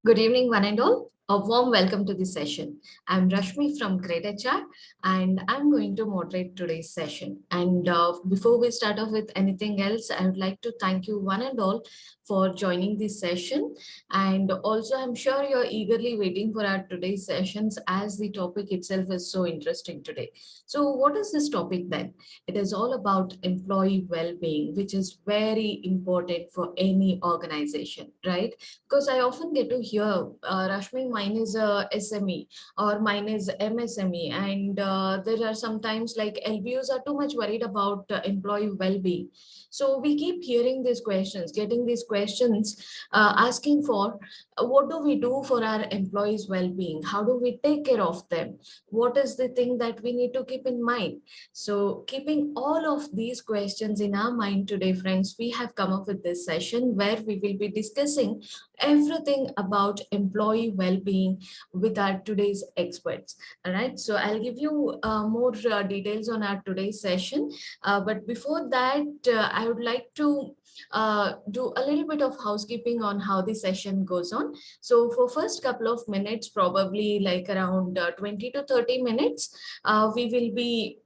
Good evening, one and all. A warm welcome to the session. I'm Rashmi from greytHR, and I'm going to moderate today's session. And before we start off with anything else, I would like to thank you one and all for joining this session. And also, I'm sure you're eagerly waiting for our today's sessions as the topic itself is so interesting today. So what is this topic then? It is all about employee well-being, which is very important for any organization, right? Because I often get to hear, Rashmi, mine is a SME or mine is MSME, and there are sometimes like LBOs are too much worried about employee well-being. So we keep hearing these questions, getting these questions, asking for what do we do for our employees' well-being? How do we take care of them? What is the thing that we need to keep in mind? So keeping all of these questions in our mind today, friends, we have come up with this session where we will be discussing everything about employee well-being with our today's experts. All right, so I'll give you more details on our today's session, but before that I would like to do a little bit of housekeeping on how the session goes on. So for first couple of minutes, probably like around 20 to 30 minutes, we will be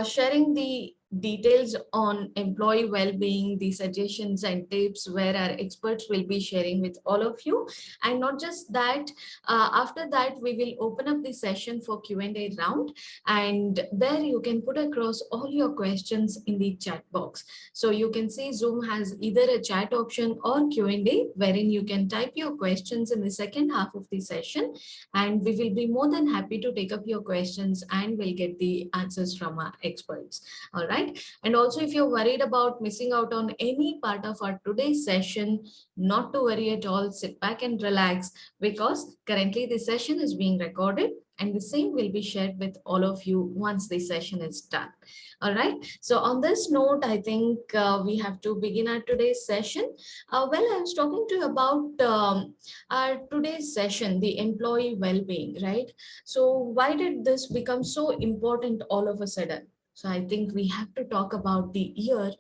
sharing the details on employee well-being, the suggestions and tips where our experts will be sharing with all of you. And not just that, after that, we will open up the session for Q&A round. And there you can put across all your questions in the chat box. So you can see Zoom has either a chat option or Q&A, wherein you can type your questions in the second half of the session. And we will be more than happy to take up your questions and we'll get the answers from our experts. All right. And also, if you're worried about missing out on any part of our today's session, not to worry at all, sit back and relax, because currently the session is being recorded and the same will be shared with all of you once the session is done. All right. So on this note, I think we have to begin our today's session. Well, I was talking to you about our today's session, the employee well-being, right? So why did this become so important all of a sudden? So I think we have to talk about the year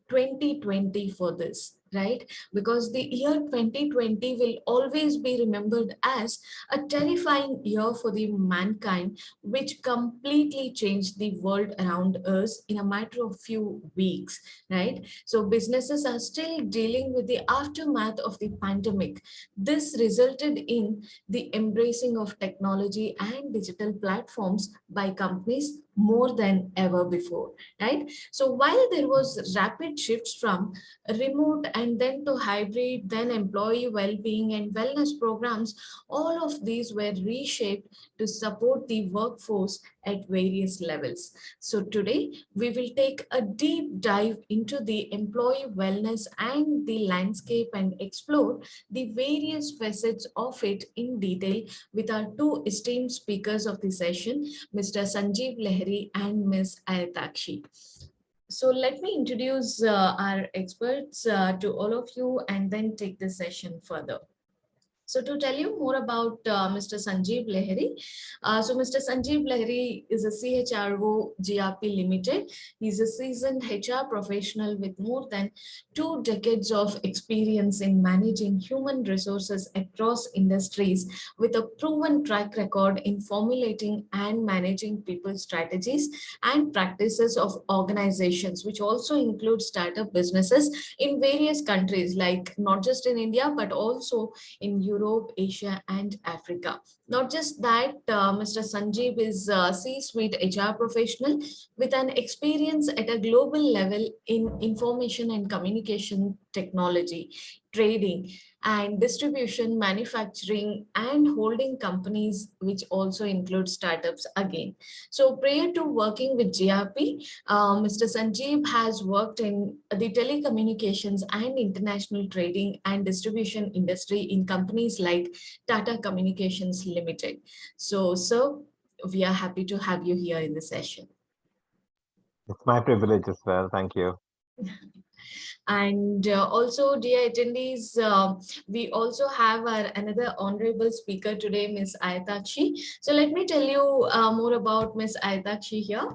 2020 for this, right? Because the year 2020 will always be remembered as a terrifying year for the mankind, which completely changed the world around us in a matter of few weeks, right? So businesses are still dealing with the aftermath of the pandemic. This resulted in the embracing of technology and digital platforms by companies more than ever before, right? So while there was rapid shifts from remote and then to hybrid, then employee well-being and wellness programs, all of these were reshaped to support the workforce at various levels. So today we will take a deep dive into the employee wellness and the landscape and explore the various facets of it in detail with our two esteemed speakers of the session, Mr. Sanjeeb Lahiri and Ms. Ayatakshee. So let me introduce our experts to all of you and then take the session further. So to tell you more about Mr. Sanjeeb Lahiri, so Mr. Sanjeeb Lahiri is a CHRO GRP Limited. He's a seasoned HR professional with more than 2 decades of experience in managing human resources across industries, with a proven track record in formulating and managing people strategies and practices of organizations, which also include startup businesses in various countries, like not just in India, but also in Europe, Asia, and Africa. Not just that, Mr. Sanjeev is a C-suite HR professional with an experience at a global level in information and communication technology, trading, and distribution, manufacturing, and holding companies, which also include startups again. So prior to working with GRP, Mr. Sanjeev has worked in the telecommunications and international trading and distribution industry in companies like Tata Communications Limited. So, sir, we are happy to have you here in the session. It's my privilege as well. Thank you. And also, dear attendees, we also have our another honorable speaker today, Miss Ayatakshee. So let me tell you more about Miss Ayatakshee here.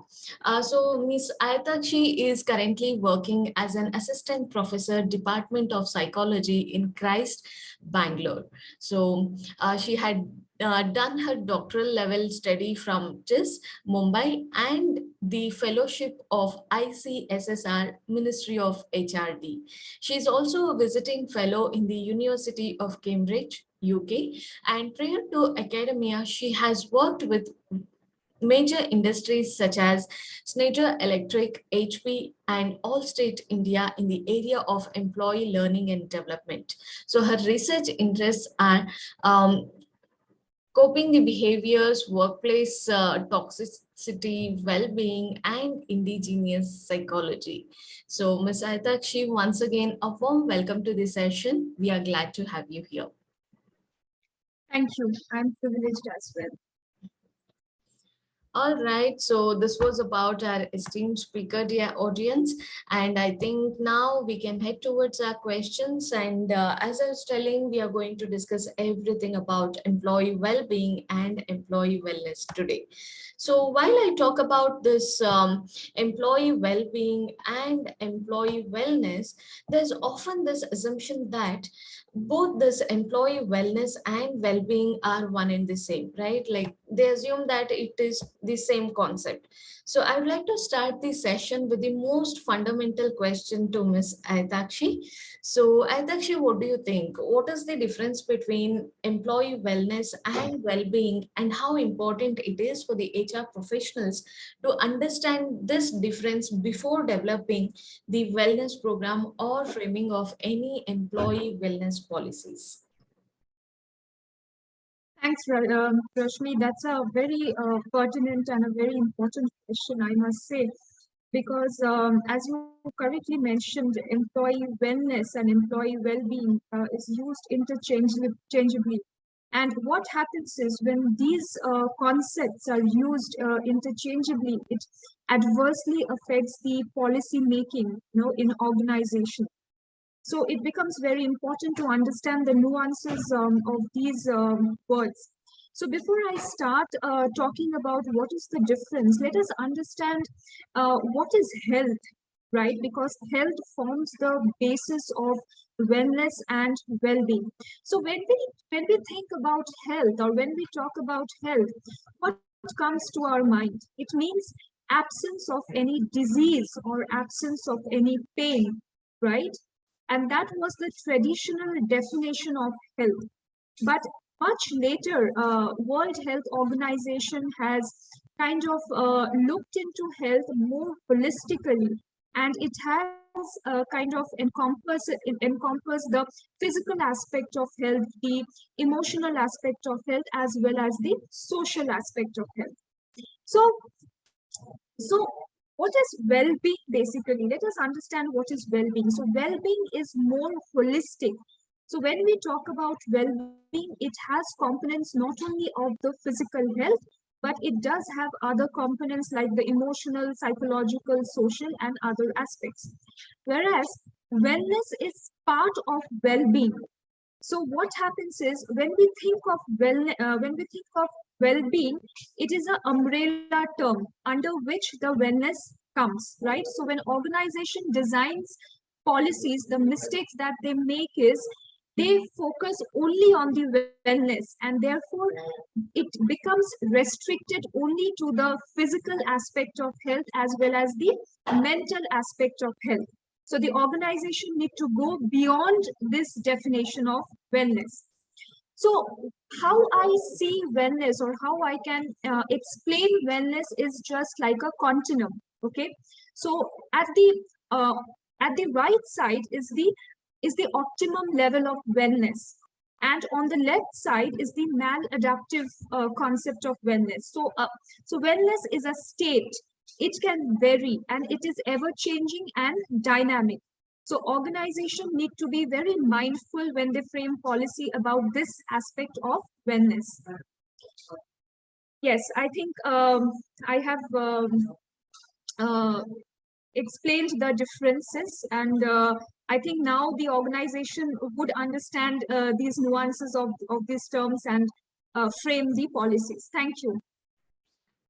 So Miss Ayatakshee is currently working as an assistant professor, Department of Psychology in Christ, Bangalore. So she had done her doctoral level study from JIS, Mumbai, and the fellowship of ICSSR, Ministry of HRD. She is also a visiting fellow in the University of Cambridge, UK, and prior to academia, she has worked with major industries such as Schneider Electric, HP, and Allstate India in the area of employee learning and development. So her research interests are coping the behaviors, workplace toxicity, well-being, and indigenous psychology. So, Ms. Ayatakshee, once again, a warm welcome to the session. We are glad to have you here. Thank you. I'm privileged as well. All right, so this was about our esteemed speaker, dear audience, and I think now we can head towards our questions. And as I was telling, we are going to discuss everything about employee well-being and employee wellness today. So while I talk about this employee well-being and employee wellness, there's often this assumption that both this employee wellness and well-being are one and the same, right? Like they assume that it is the same concept. So I would like to start the session with the most fundamental question to Ms. Ayatakshee. So Ayatakshee, what do you think? What is the difference between employee wellness and well-being, and how important it is for the HR professionals to understand this difference before developing the wellness program or framing of any employee wellness policies? Thanks, Rashmi. That's a very pertinent and a very important question, I must say, because as you correctly mentioned, employee wellness and employee well-being is used interchangeably. And what happens is when these concepts are used interchangeably, it adversely affects the policy making, in organization. So it becomes very important to understand the nuances of these words. So before I start talking about what is the difference, let us understand what is health, right? Because health forms the basis of wellness and well-being. So when we think about health, or when we talk about health, what comes to our mind? It means absence of any disease or absence of any pain, right? And that was the traditional definition of health. But much later, World Health Organization has kind of looked into health more holistically, and it has kind of encompass the physical aspect of health, the emotional aspect of health, as well as the social aspect of health. So so, what is well-being basically? Let us understand what is well-being. So, well-being is more holistic. So, when we talk about well-being, it has components not only of the physical health, but it does have other components like the emotional, psychological, social, and other aspects. Whereas wellness is part of well-being. So what happens is when we think of well-being, it is an umbrella term under which the wellness comes, right? So when organization designs policies, the mistakes that they make is they focus only on the wellness, and therefore it becomes restricted only to the physical aspect of health as well as the mental aspect of health. So the organization need to go beyond this definition of wellness. So how I see wellness, or how I can explain wellness, is just like a continuum. Okay. So uh, at the right side is the optimum level of wellness, and on the left side is the maladaptive concept of wellness. So wellness is a state. It can vary, and it is ever changing and dynamic. So organization need to be very mindful when they frame policy about this aspect of wellness. Yes, I think I have uh, explained the differences, and I think now the organization would understand these nuances of these terms and frame the policies. Thank you.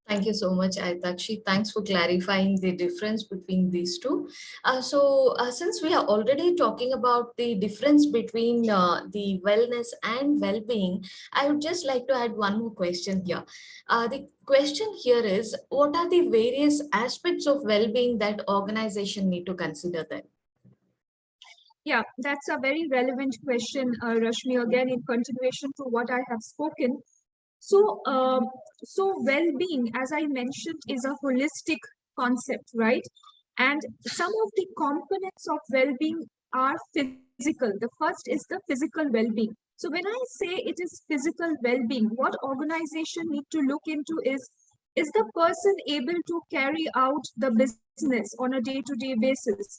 Thank you so much, Ayatakshee. Thanks for clarifying the difference between these two. So, since we are already talking about the difference between the wellness and well-being, I would just like to add one more question here. The question here is, what are the various aspects of well-being that organization need to consider then? Yeah, that's a very relevant question, Rashmi, again, in continuation to what I have spoken. So, well-being, as I mentioned, is a holistic concept, right? And some of the components of well-being are physical. The first is the physical well-being. So when I say it is physical well-being, what organization need to look into is the person able to carry out the business on a day-to-day basis?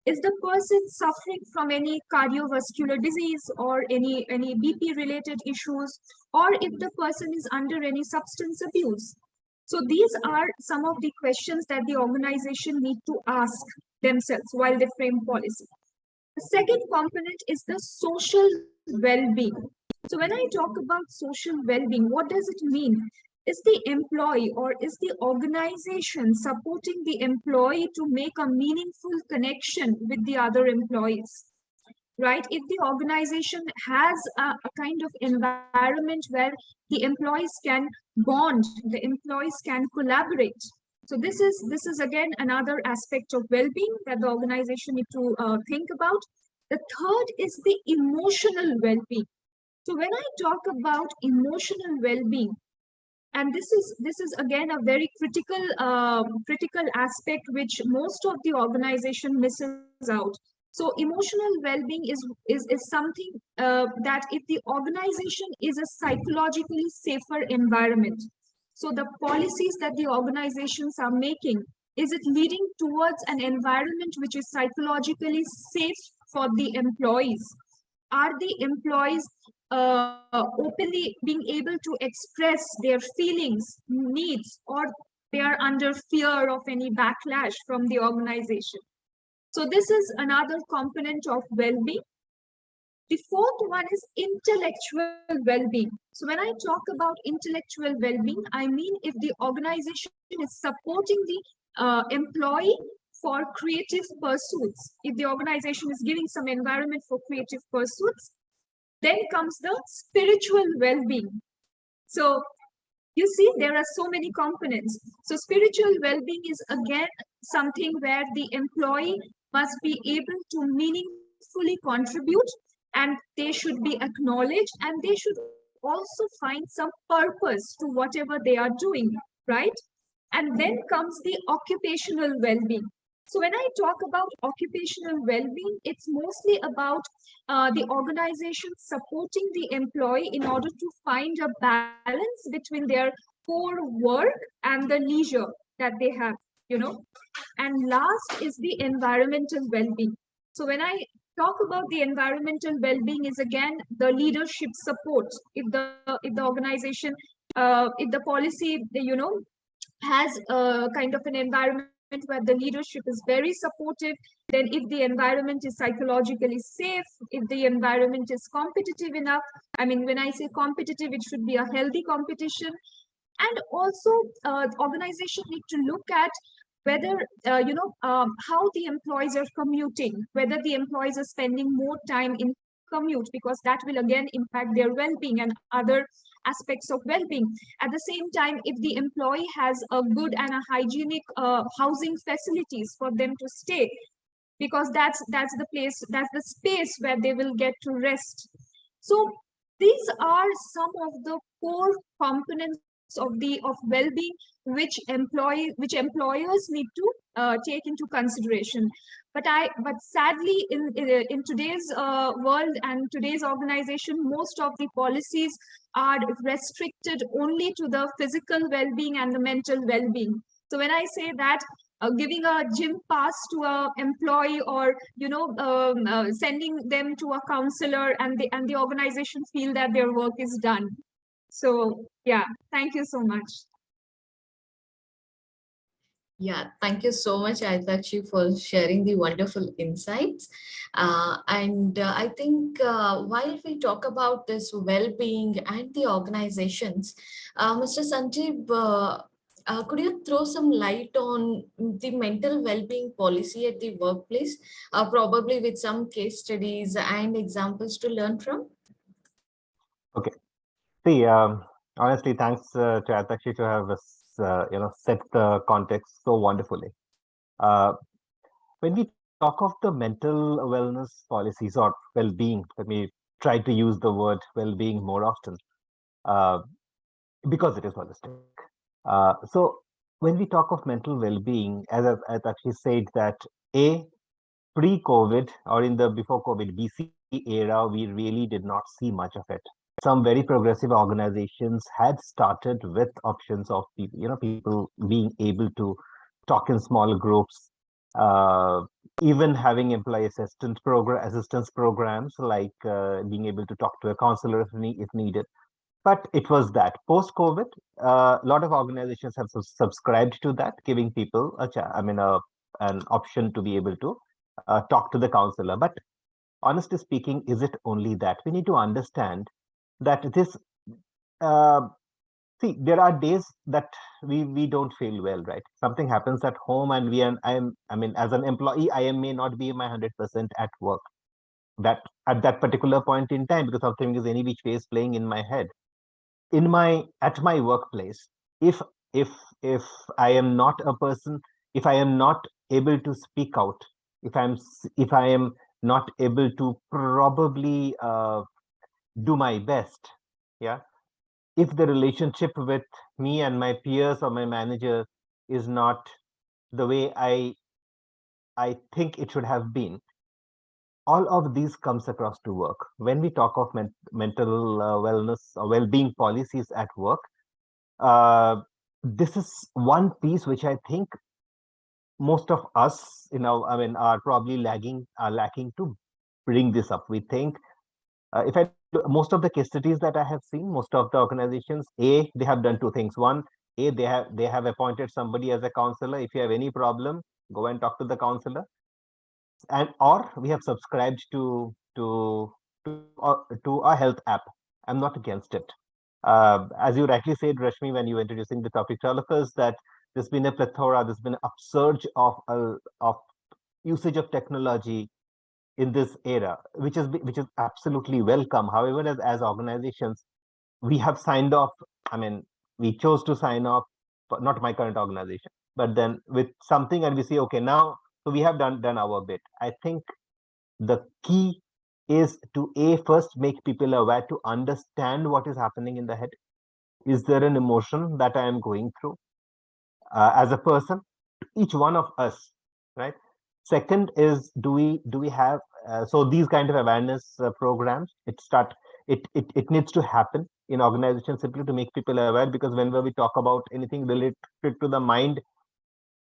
Is the person suffering from any cardiovascular disease or any BP related issues, or if the person is under any substance abuse? So these are some of the questions that the organization need to ask themselves while they frame policy. The second component is the social well-being. So when I talk about social well-being, what does it mean? Is the employee or is the organization supporting the employee to make a meaningful connection with the other employees? Right? If the organization has a kind of environment where the employees can bond, the employees can collaborate. So this is again another aspect of well-being that the organization need to think about. The third is the emotional well-being. So when I talk about emotional well-being, and this is again a very critical aspect which most of the organization misses out. So emotional well-being is something that if the organization is a psychologically safer environment, so the policies that the organizations are making, is it leading towards an environment which is psychologically safe for the employees? Are the employees openly being able to express their feelings, needs, or they are under fear of any backlash from the organization? So this is another component of well-being. The fourth one is intellectual well-being. So when I talk about intellectual well-being, I mean if the organization is supporting the employee for creative pursuits, if the organization is giving some environment for creative pursuits, then comes the spiritual well-being. So you see, there are so many components. So spiritual well-being is again something where the employee must be able to meaningfully contribute, and they should be acknowledged, and they should also find some purpose to whatever they are doing, right? And then comes the occupational well-being. So when I talk about occupational well-being, it's mostly about the organization supporting the employee in order to find a balance between their core work and the leisure that they have, you know. And last is the environmental well-being. So when I talk about the environmental well-being, is again the leadership support. If the organization, if the policy, has a kind of an environment where the leadership is very supportive, then if the environment is psychologically safe, if the environment is competitive enough, I mean, when I say competitive, it should be a healthy competition. And also, organization need to look at whether, how the employees are commuting, whether the employees are spending more time in commute, because that will again impact their well-being and other aspects of well-being. At the same time, if the employee has a good and a hygienic housing facilities for them to stay, because that's the place, that's the space where they will get to rest. So these are some of the core components of well-being which employers need to take into consideration. But sadly, in today's world and today's organization, most of the policies are restricted only to the physical well-being and the mental well-being. So when I say that, giving a gym pass to a employee, or sending them to a counselor, and the organization feel that their work is done. So yeah, thank you so much. Yeah, thank you so much, Ayatakshee, for sharing the wonderful insights. And I think while we talk about this well-being and the organizations, Mr. Sanjeeb, could you throw some light on the mental well-being policy at the workplace, probably with some case studies and examples to learn from? Okay. See, honestly, thanks to Ayatakshee to have set the context so wonderfully. Uh, when we talk of the mental wellness policies or well-being, let me try to use the word well-being more often uh, because it is holistic. So when we talk of mental well-being, as actually said that a pre-COVID or in the before COVID BC era, we really did not see much of it. Some very progressive organizations had started with options of people being able to talk in small groups, uh, even having employee assistance programs like being able to talk to a counselor if needed. But it was that post-COVID, a lot of organizations have subscribed to that, giving people an option to be able to talk to the counselor. But honestly speaking, is it only that? We need to understand that this. Uh, See, there are days that we don't feel well, right? Something happens at home, and I mean, as an employee, I may not be my 100% at work that at that particular point in time because something is any which way is playing in my head in my at my workplace. If if if I am not a person, if I am not able to speak out, if I am not able to probably do my best, yeah, if the relationship with me and my peers or my manager is not the way I think it should have been, all of these comes across to work. When we talk of mental wellness or well-being policies at work, uh, this is one piece which I think most of us, are probably lacking to bring this up. We think, if I most of the case studies that I have seen, most of the organizations, they have done two things. One, they have appointed somebody as a counselor. If you have any problem, go and talk to the counselor, and or we have subscribed to a health app. I'm not against it. As you rightly said, Rashmi, when you were introducing the topic to all of us, that there's been a plethora, there's been an upsurge of usage of technology in this era, which is absolutely welcome. However, as organizations, we have signed off. I mean, we chose to sign off, but not my current organization, but then with something, and we say, okay, now so we have done our bit. I think the key is to first make people aware to understand what is happening in the head. Is there an emotion that I am going through as a person? Each one of us, right? Second is, do we have so these kind of awareness programs? It needs to happen in organizations simply to make people aware, because whenever we talk about anything related to the mind,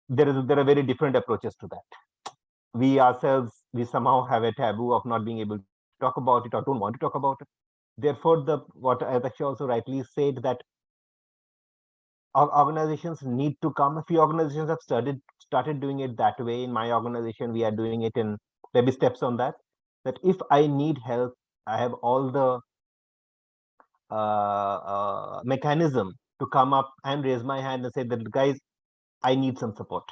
there are very different approaches to that. We somehow have a taboo of not being able to talk about it or don't want to talk about it. Therefore, the what I actually also rightly said, that organizations need to come. A few organizations have started doing it that way. In my organization, we are doing it in baby steps on that. That if I need help, I have all the mechanism to come up and raise my hand and say that, guys, I need some support,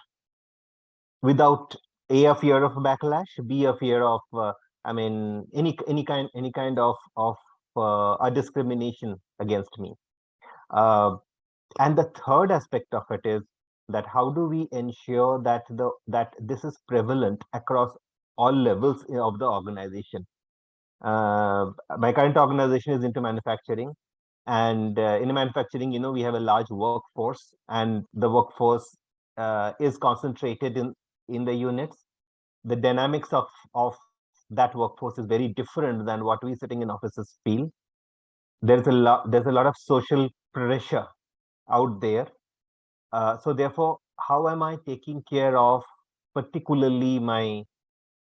without a fear of backlash, b a fear of any kind of a discrimination against me. Uh, and the third aspect of it is that how do we ensure that this is prevalent across all levels of the organization. My current organization is into manufacturing, and in manufacturing, we have a large workforce, and the workforce is concentrated in the units. The dynamics of that workforce is very different than what we sitting in offices feel. There's a lot of social pressure out there. So therefore, how am I taking care of particularly my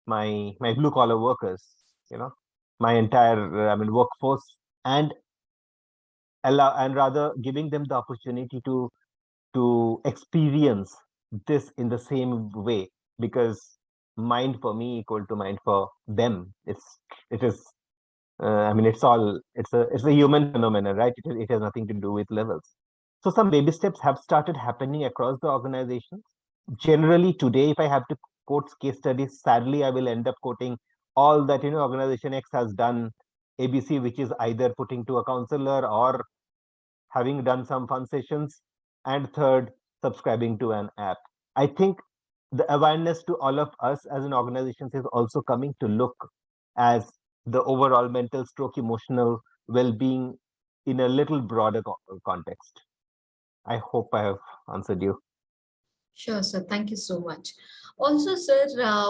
blue collar workers, you know, my entire workforce, and rather giving them the opportunity to experience this in the same way, because mind for me equal to mind for them. It is. I mean, it's a human phenomenon, right? It has nothing to do with levels. So some baby steps have started happening across the organization. Generally, today, if I have to quote case studies, sadly, I will end up quoting all that organization X has done, ABC, which is either putting to a counselor or having done some fun sessions, and third, subscribing to an app. I think the awareness to all of us as an organization is also coming to look as the overall mental stroke emotional well-being in a little broader context. I hope I have answered you. Sure, sir. Thank you so much. Also, sir,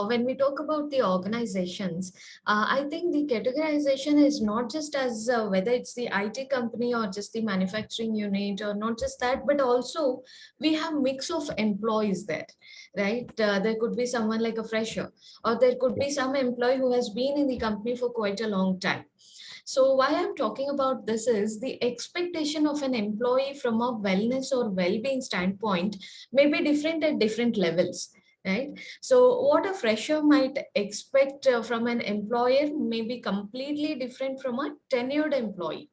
when we talk about the organizations, I think the categorization is not just as whether it's the IT company or just the manufacturing unit, or not just that, but also we have mix of employees there, right? There could be someone like a fresher, or there could be some employee who has been in the company for quite a long time. So why I'm talking about this is the expectation of an employee from a wellness or well-being standpoint may be different at different levels, right? So what a fresher might expect from an employer may be completely different from a tenured employee.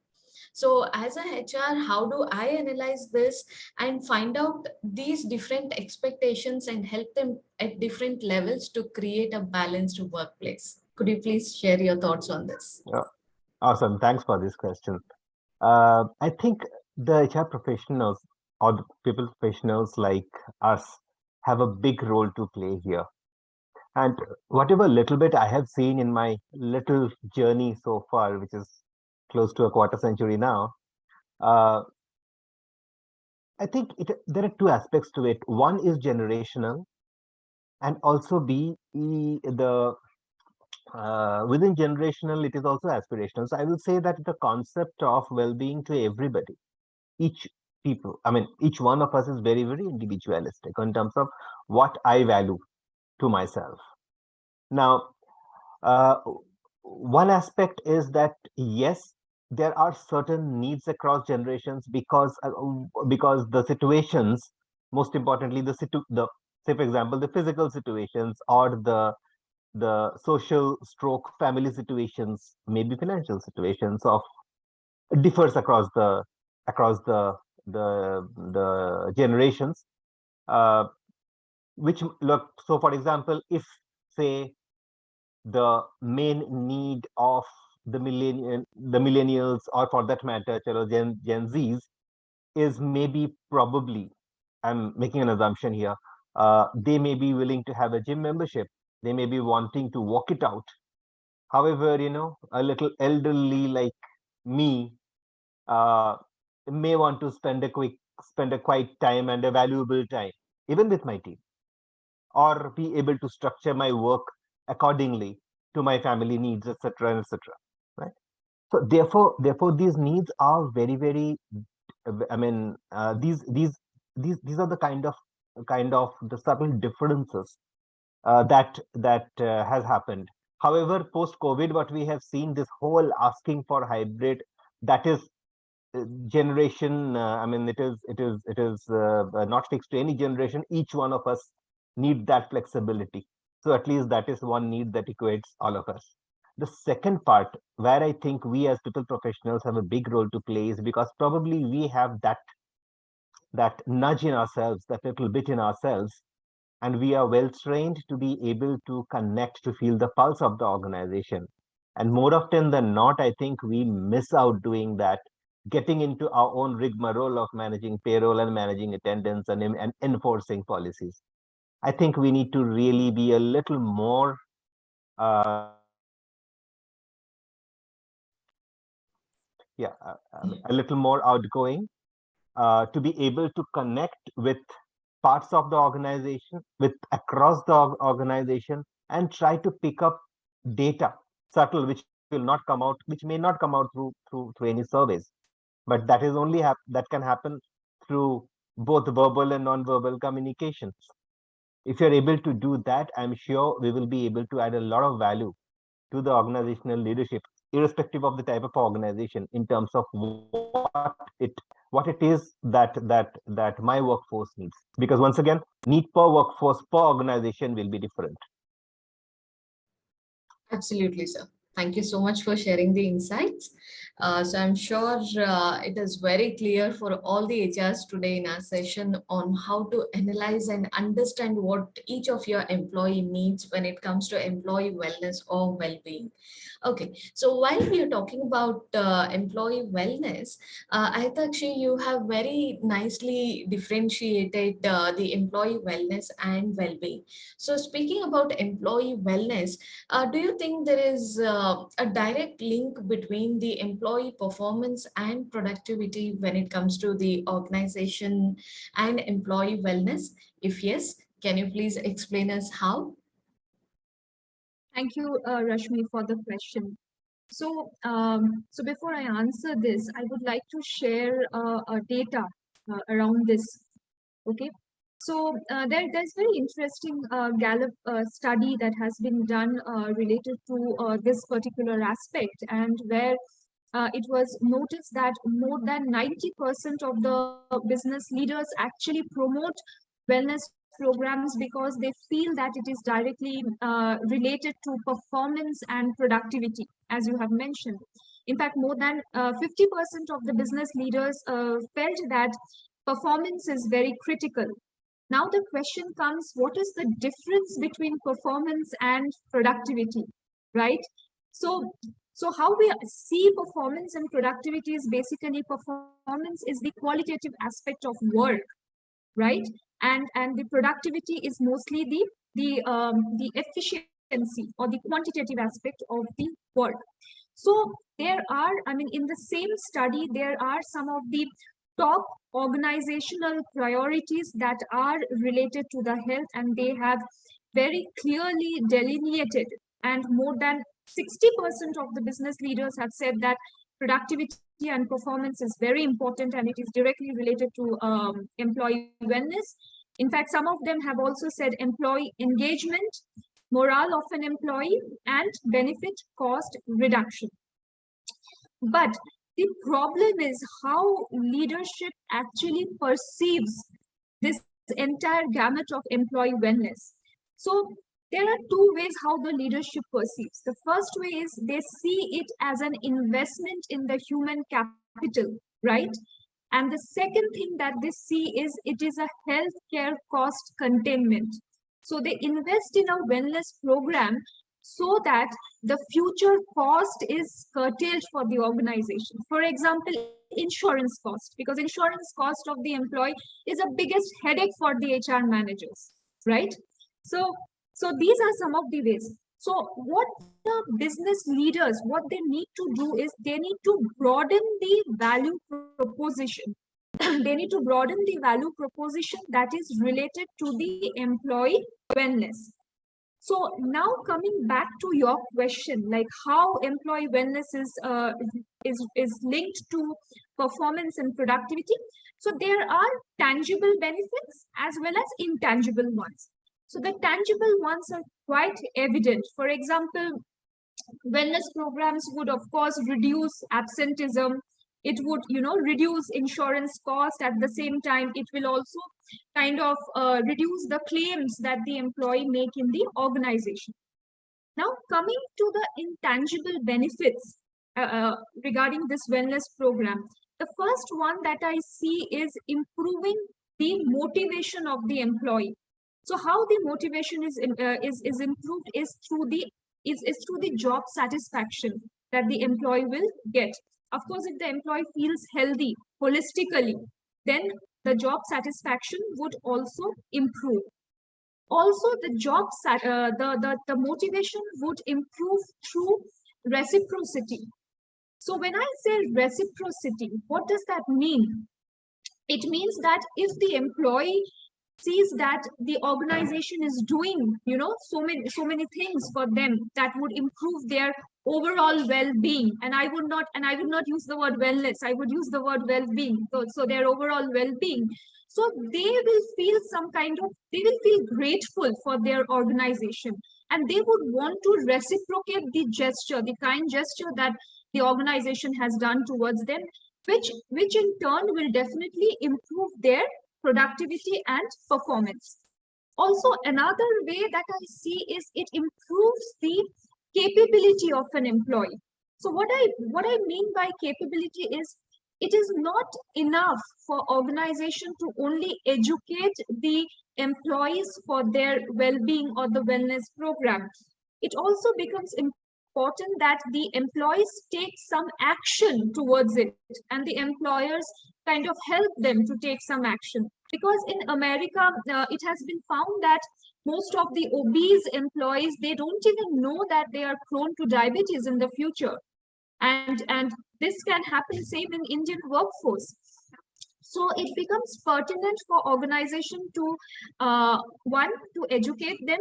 So as a HR, how do I analyze this and find out these different expectations and help them at different levels to create a balanced workplace? Could you please share your thoughts on this? Awesome. Thanks for this question. I think the HR professionals or the people professionals like us have a big role to play here. And whatever little bit I have seen in my little journey so far, which is close to a quarter century now, uh, I think there are two aspects to it. One is generational, and also the within generational, it is also aspirational. So I will say that the concept of well-being to everybody, each each one of us is very, very individualistic in terms of what I value to myself. Now, uh, one aspect is that yes, there are certain needs across generations because the situations, most importantly, the say for example the physical situations or the social stroke family situations, maybe financial situations of differs across the generations. Uh, which look so for example, if say the main need of the millennials or for that matter chalo, Gen Zs is maybe probably, I'm making an assumption here, they may be willing to have a gym membership, they may be wanting to walk it out. However, a little elderly like me uh, may want to spend a quiet time and a valuable time, even with my team, or be able to structure my work accordingly to my family needs, etc., etc. Right. So therefore, these needs are very, very. I mean, these are the kind of the subtle differences that has happened. However, post COVID, what we have seen, this whole asking for hybrid, that is generation. I mean, it is not fixed to any generation. Each one of us need that flexibility. So at least that is one need that equates all of us. The second part, where I think we as people professionals have a big role to play, is because probably we have that nudge in ourselves, that little bit in ourselves, and we are well trained to be able to connect, to feel the pulse of the organization. And more often than not, I think we miss out doing that, getting into our own rigmarole of managing payroll and managing attendance and enforcing policies. I think we need to really be a little more a little more outgoing, to be able to connect with parts of the organization, with across the organization, and try to pick up data, subtle, which will not come out, which may not come out through any surveys, but that is only that can happen through both verbal and non-verbal communications. If you're able to do that, I'm sure we will be able to add a lot of value to the organizational leadership, irrespective of the type of organization, in terms of what it is that my workforce needs. Because once again, need per workforce per organization will be different. Absolutely, sir. Thank you so much for sharing the insights. So I'm sure it is very clear for all the HRs today in our session on how to analyze and understand what each of your employee needs when it comes to employee wellness or well-being. Okay, so while we are talking about employee wellness, Ayatakshee, you have very nicely differentiated the employee wellness and well-being. So speaking about employee wellness, do you think there is a direct link between the employee performance and productivity when it comes to the organization and employee wellness? If yes, can you please explain us how? Thank you, Rashmi, for the question. So before I answer this, I would like to share data around this. Okay. There's very interesting Gallup study that has been done related to this particular aspect, and where it was noticed that more than 90% of the business leaders actually promote wellness programs because they feel that it is directly related to performance and productivity, as you have mentioned. In fact, more than 50% of the business leaders felt that performance is very critical. Now the question comes, what is the difference between performance and productivity, right? So, so how we see performance and productivity is basically performance is the qualitative aspect of work, right? And the productivity is mostly the efficiency or the quantitative aspect of the work. So there are, I mean, in the same study, there are some of the top organizational priorities that are related to the health, and they have very clearly delineated, and more than 60% of the business leaders have said that productivity and performance is very important and it is directly related to employee wellness. In fact, some of them have also said employee engagement, morale of an employee, and benefit cost reduction. But the problem is how leadership actually perceives this entire gamut of employee wellness. So there are two ways how the leadership perceives. The first way is they see it as an investment in the human capital, right? And the second thing that they see is it is a healthcare cost containment. So they invest in a wellness program so that the future cost is curtailed for the organization. For example, insurance cost, because insurance cost of the employee is the biggest headache for the HR managers, right? So these are some of the ways. So what the business leaders, what they need to do is they need to broaden the value proposition. They need to broaden the value proposition that is related to the employee wellness. So now coming back to your question, like how employee wellness is linked to performance and productivity. So there are tangible benefits as well as intangible ones. So the tangible ones are quite evident. For example, wellness programs would of course reduce absenteeism. It would, reduce insurance cost. At the same time, it will also kind of reduce the claims that the employee make in the organization. Now, coming to the intangible benefits regarding this wellness program, the first one that I see is improving the motivation of the employee. So, how the motivation is improved is through the job satisfaction that the employee will get. Of course, if the employee feels healthy holistically, then the job satisfaction would also improve. Also, the motivation would improve through reciprocity. So when I say reciprocity, what does that mean? It means that if the employee sees that the organization is doing, so many things for them that would improve their overall well-being, and I would not use the word wellness, I would use the word well-being. So their overall well-being. So they will feel grateful for their organization, and they would want to reciprocate the gesture, the kind gesture that the organization has done towards them. which in turn will definitely improve their productivity and performance. Also, another way that I see is it improves the capability of an employee. So what I mean by capability is, it is not enough for organization to only educate the employees for their well-being or the wellness program. It also becomes important that the employees take some action towards it, and the employers kind of help them to take some action. Because in America, it has been found that most of the obese employees, they don't even know that they are prone to diabetes in the future, and this can happen same in Indian workforce. So it becomes pertinent for organization to one, to educate them,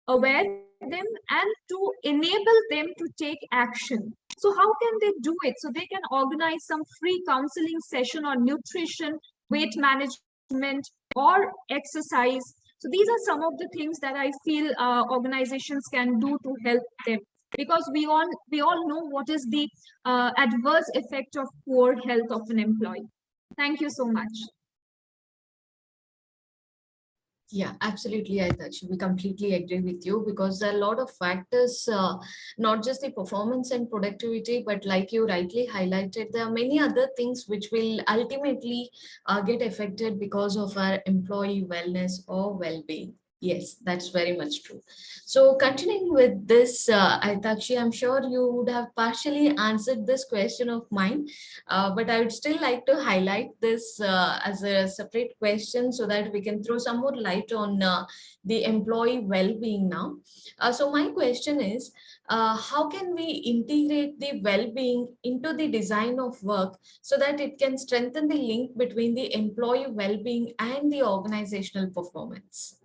aware them, and to enable them to take action. So how can they do it? So they can organize some free counseling session on nutrition, weight management, or exercise. So these are some of the things that I feel organizations can do to help them, because we all know what is the adverse effect of poor health of an employee. Thank you so much. Yeah, absolutely, Ayatakshee. We completely agree with you, because there are a lot of factors, not just the performance and productivity, but like you rightly highlighted, there are many other things which will ultimately get affected because of our employee wellness or well-being. Yes, that's very much true. So continuing with this, Ayatakshee, I'm sure you would have partially answered this question of mine, but I would still like to highlight this as a separate question so that we can throw some more light on the employee well-being now. So my question is, how can we integrate the well-being into the design of work so that it can strengthen the link between the employee well-being and the organizational performance?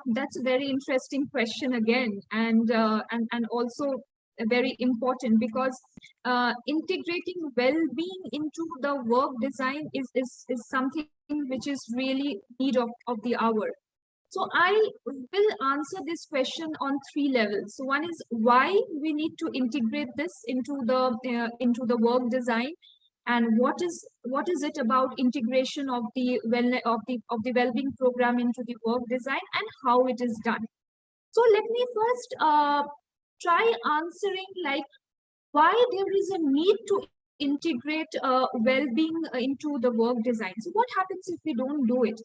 That's a very interesting question again, and also very important, because integrating well-being into the work design is something which is really need of the hour. So I will answer this question on three levels. So one is why we need to integrate this into the work design, and what is it about integration of the well-being program into the work design, and how it is done. So let me first try answering like why there is a need to integrate well-being into the work design. So what happens if we don't do it?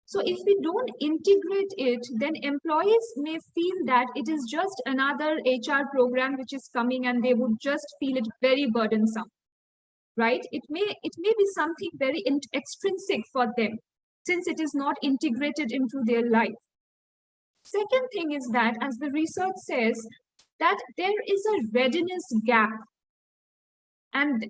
So if we don't integrate it, then employees may feel that it is just another HR program which is coming, and they would just feel it very burdensome, right? It may be something very extrinsic for them, since it is not integrated into their life. Second thing is that, as the research says, that there is a readiness gap, and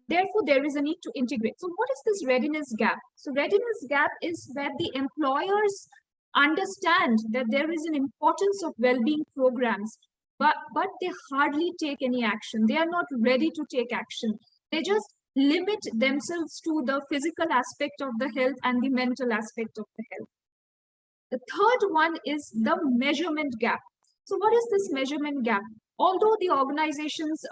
therefore there is a need to integrate. So what is this readiness gap? So readiness gap is where the employers understand that there is an importance of well-being programs, but they hardly take any action. They are not ready to take action. They just limit themselves to the physical aspect of the health and the mental aspect of the health. The third one is the measurement gap. So what is this measurement gap? Although the organizations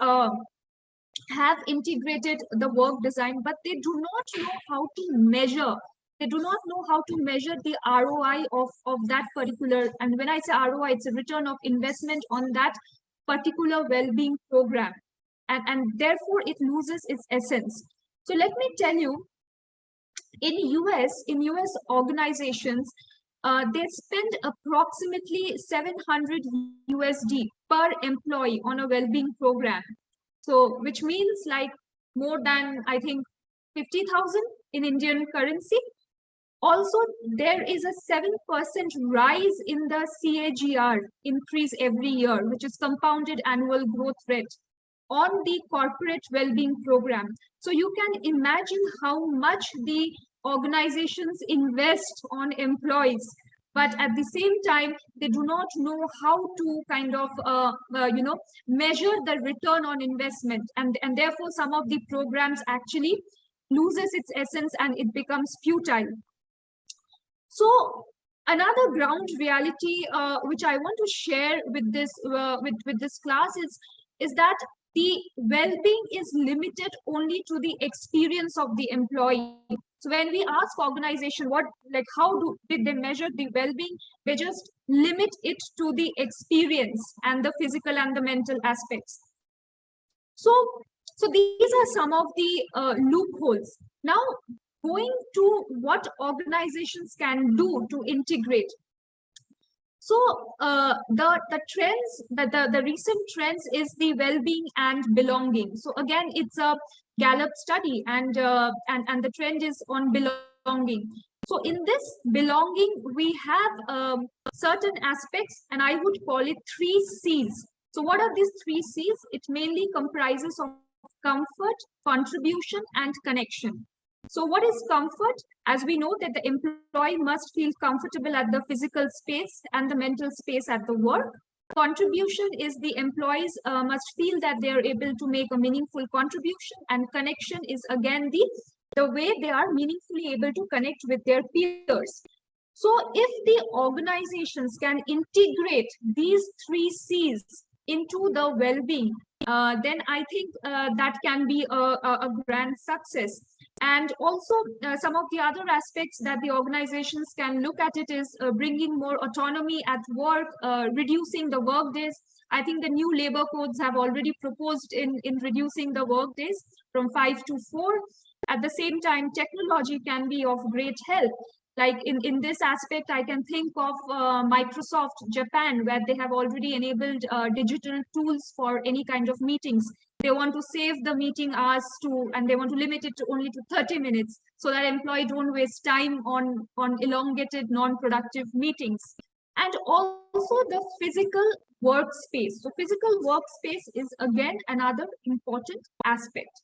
have integrated the work design, but they do not know how to measure. They do not know how to measure the ROI of that particular, and when I say ROI, it's a return of investment on that particular well-being program. And therefore it loses its essence. So let me tell you, in US organizations, they spend approximately 700 USD per employee on a well-being program. So which means like more than, I think, 50,000 in Indian currency. Also, there is a 7% rise in the CAGR increase every year, which is compounded annual growth rate on the corporate well-being program. So you can imagine how much the organizations invest on employees, but at the same time they do not know how to kind of measure the return on investment, and therefore some of the programs actually loses its essence and it becomes futile. So another ground reality which I want to share with this class is that the well-being is limited only to the experience of the employee. So when we ask organization did they measure the well-being, they just limit it to the experience and the physical and the mental aspects. So, so these are some of the loopholes. Now, going to what organizations can do to integrate. So the trends, the recent trends is the well-being and belonging. So again, it's a Gallup study, and the trend is on belonging. So in this belonging, we have certain aspects, and I would call it 3 C's. So what are these 3 C's? It mainly comprises of comfort, contribution, and connection. So what is comfort? As we know that the employee must feel comfortable at the physical space and the mental space at the work. Contribution is the employees must feel that they are able to make a meaningful contribution, and connection is again the way they are meaningfully able to connect with their peers. So if the organizations can integrate these 3 C's into the well-being, then I think that can be a grand success. And also some of the other aspects that the organizations can look at it is bringing more autonomy at work, reducing the work days. I think the new labor codes have already proposed in reducing the work days from 5 to 4. At the same time, technology can be of great help. Like in this aspect, I can think of Microsoft Japan, where they have already enabled digital tools for any kind of meetings. They want to save the meeting hours and they want to limit it to only to 30 minutes so that employee don't waste time on elongated, non-productive meetings. And also the physical workspace. So physical workspace is again another important aspect.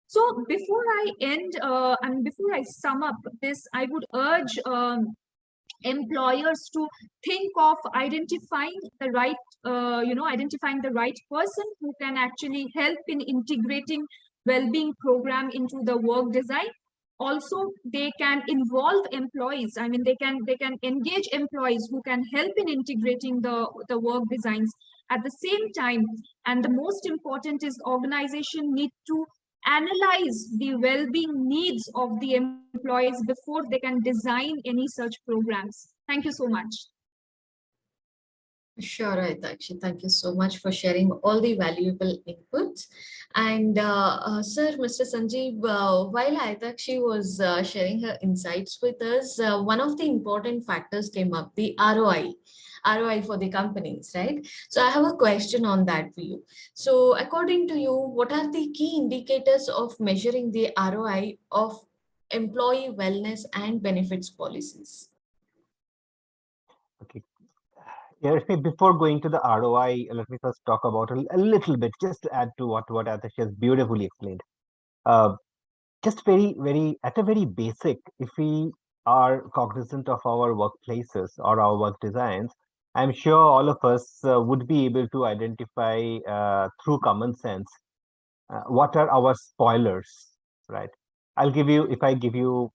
So before I end and before I sum up this, I would urge employers to think of identifying the right, identifying the right person who can actually help in integrating well-being program into the work design. Also, they can involve employees. I mean, they can engage employees who can help in integrating the work designs. At the same time, and the most important is organization need to analyze the well-being needs of the employees before they can design any such programs. Thank you so much. Sure, Ayatakshee. Thank you so much for sharing all the valuable inputs. And sir, Mr. Sanjeeb, while Ayatakshee was sharing her insights with us, one of the important factors came up, the ROI for the companies, right? So I have a question on that for you. So according to you, what are the key indicators of measuring the ROI of employee wellness and benefits policies? Okay. Yeah, before going to the ROI, let me first talk about a little bit, just to add to what Ayatakshee has beautifully explained. Just very at a very basic, if we are cognizant of our workplaces or our work designs, I'm sure all of us would be able to identify through common sense what are our spoilers, right? I'll give you, if I give you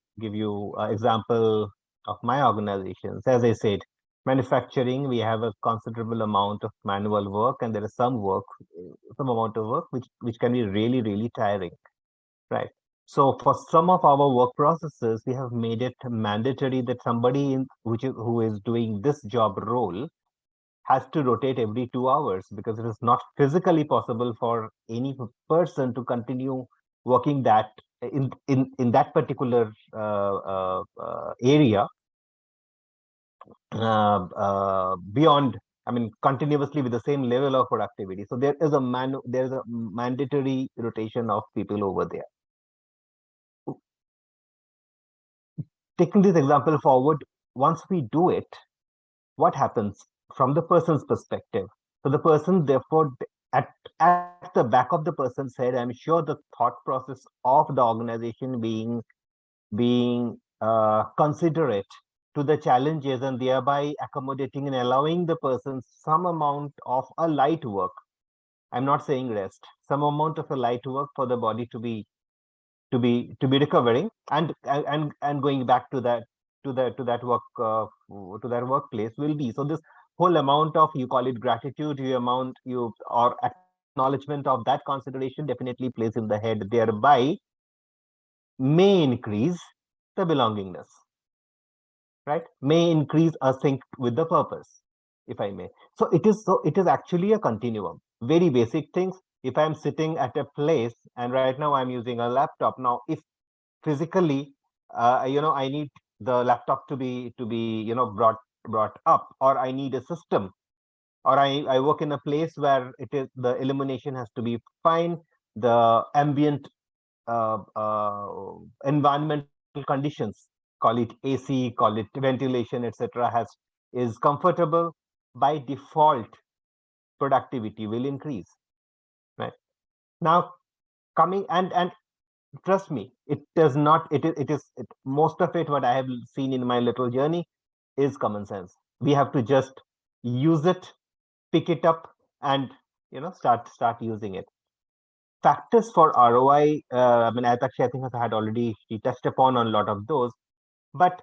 example of my organizations. As I said, manufacturing, we have a considerable amount of manual work, and there is some amount of work which can be really tiring, right? So for some of our work processes, we have made it mandatory that somebody who is doing this job role has to rotate every 2 hours, because it is not physically possible for any person to continue working that in that particular area beyond, I mean, continuously with the same level of productivity. So there is a mandatory rotation of people over there. Taking this example forward, once we do it, what happens from the person's perspective? So the person, therefore, at the back of the person's head, I'm sure the thought process of the organization being considerate to the challenges and thereby accommodating and allowing the person some amount of a light work. I'm not saying rest, some amount of a light work for the body to be recovering and going back to that workplace will be. So this whole amount of, you call it gratitude, or acknowledgement acknowledgement of that consideration definitely plays in the head, thereby may increase the belongingness, right? May increase a sync with the purpose, if I may. So it is actually a continuum. Very basic things. If I'm sitting at a place and right now I'm using a laptop, now if physically, I need the laptop to be brought up, or I need a system, or I work in a place where it is the illumination has to be fine, the ambient environmental conditions, call it AC, call it ventilation, etc., is comfortable. By default, productivity will increase. Right now, coming and trust me, it does not. Most of it. What I have seen in my little journey is common sense. We have to just use it, pick it up, and start using it. Factors for ROI. I mean, Ayatakshee, I think, has had already he touched upon on a lot of those. But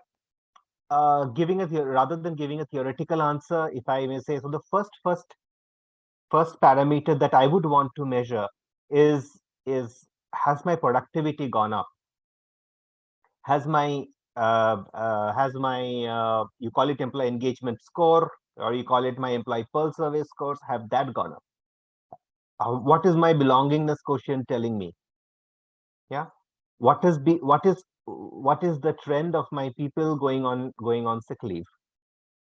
rather than giving a theoretical answer, if I may say, so the first parameter that I would want to measure is has my productivity gone up? Has my you call it employee engagement score, or you call it my employee pulse survey scores, have that gone up? What is my belongingness quotient telling me? Yeah, what is the trend of my people going on sick leave?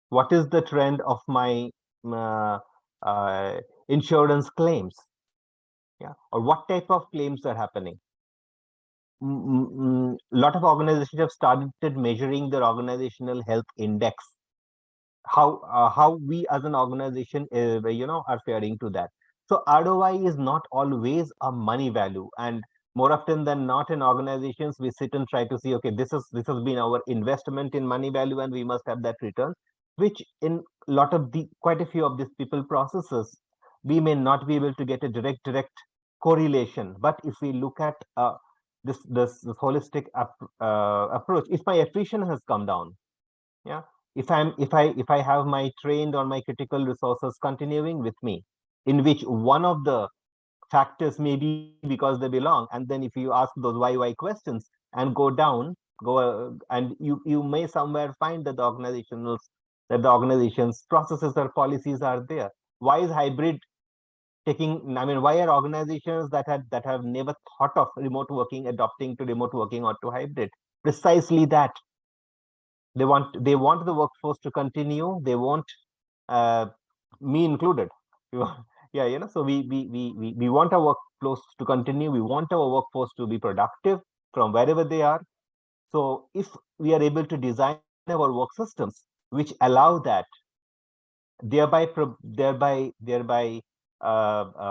What is the trend of my uh, uh, insurance claims? Yeah, or what type of claims are happening? Lot of organizations have started measuring their organizational health index, how we as an organization are faring to that. So ROI is not always a money value, and more often than not in organizations we sit and try to see, okay, this has been our investment in money value and we must have that return, which in quite a few of these people processes we may not be able to get a direct correlation. But if we look at this holistic approach, if my attrition has come down, yeah, if I have my trained or my critical resources continuing with me, in which one of the factors may be because they belong, and then if you ask those why questions and go down, and you may somewhere find that the organization's processes or policies are there. Why is hybrid taking? I mean, why are organizations that have never thought of remote working adopting to remote working or to hybrid? Precisely that. They want the workforce to continue. They want uh, me included. Yeah, so we want our workforce to continue. We want our workforce to be productive from wherever they are. So if we are able to design our work systems which allow that, thereby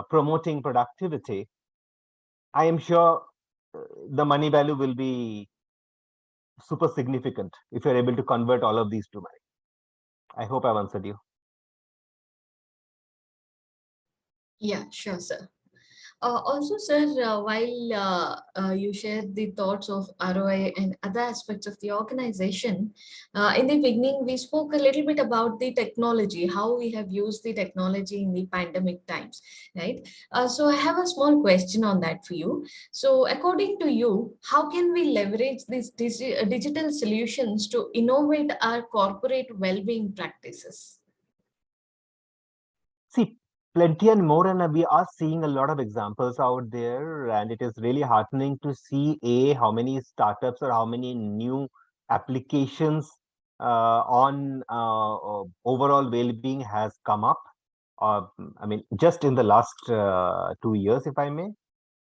promoting productivity, I am sure the money value will be super significant if you're able to convert all of these to money. I hope I've answered you. Yeah, sure, sir. Also, sir, while you shared the thoughts of ROI and other aspects of the organization, in the beginning, we spoke a little bit about the technology, how we have used the technology in the pandemic times, right? So I have a small question on that for you. So according to you, how can we leverage these digital solutions to innovate our corporate well-being practices? See, plenty and more, and we are seeing a lot of examples out there, and it is really heartening to see how many startups or how many new applications on overall well-being has come up. I mean, just in the last 2 years, if I may.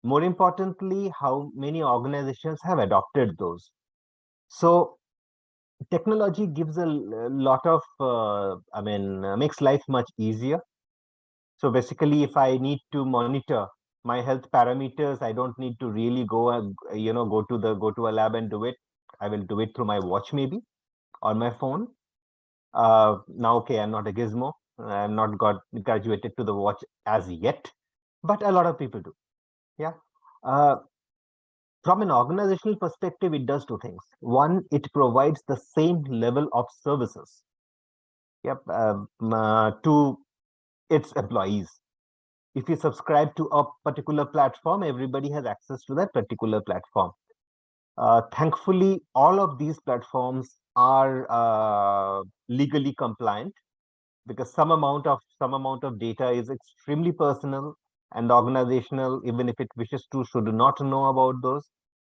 More importantly, how many organizations have adopted those. So technology gives a lot of, makes life much easier. So basically, if I need to monitor my health parameters, I don't need to really go and go to a lab and do it. I will do it through my watch maybe or my phone. Now, okay, I'm not a gizmo. I'm not got graduated to the watch as yet, but a lot of people do. Yeah. Uh, from an organizational perspective, it does two things. One, it provides the same level of services. Yep. To its employees. If you subscribe to a particular platform, everybody has access to that particular platform. Thankfully, all of these platforms are legally compliant, because some amount of data is extremely personal and organizational, even if it wishes to, should not know about those.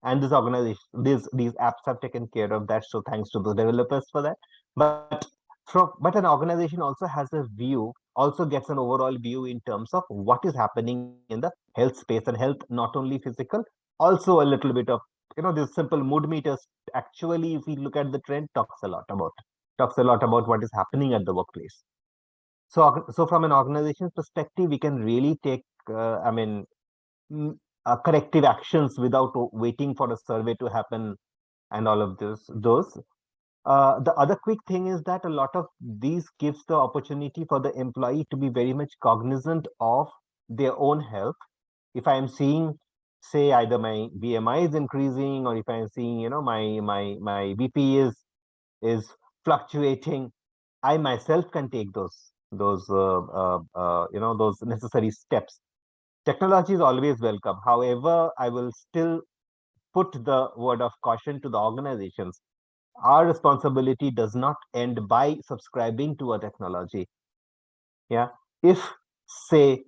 And this organization, these apps have taken care of that. So thanks to the developers for that. But an organization also has a view, also gets an overall view in terms of what is happening in the health space, and health not only physical, also a little bit of, this simple mood meters. Actually, if we look at the trend, talks a lot about what is happening at the workplace. So from an organization's perspective, we can really take, corrective actions without waiting for a survey to happen and all of those. The other quick thing is that a lot of these gives the opportunity for the employee to be very much cognizant of their own health. If I am seeing, say, either my BMI is increasing, or if I am seeing, my BP is fluctuating, I myself can take those necessary steps. Technology is always welcome. However, I will still put the word of caution to the organizations. Our responsibility does not end by subscribing to a technology. Yeah. If, say,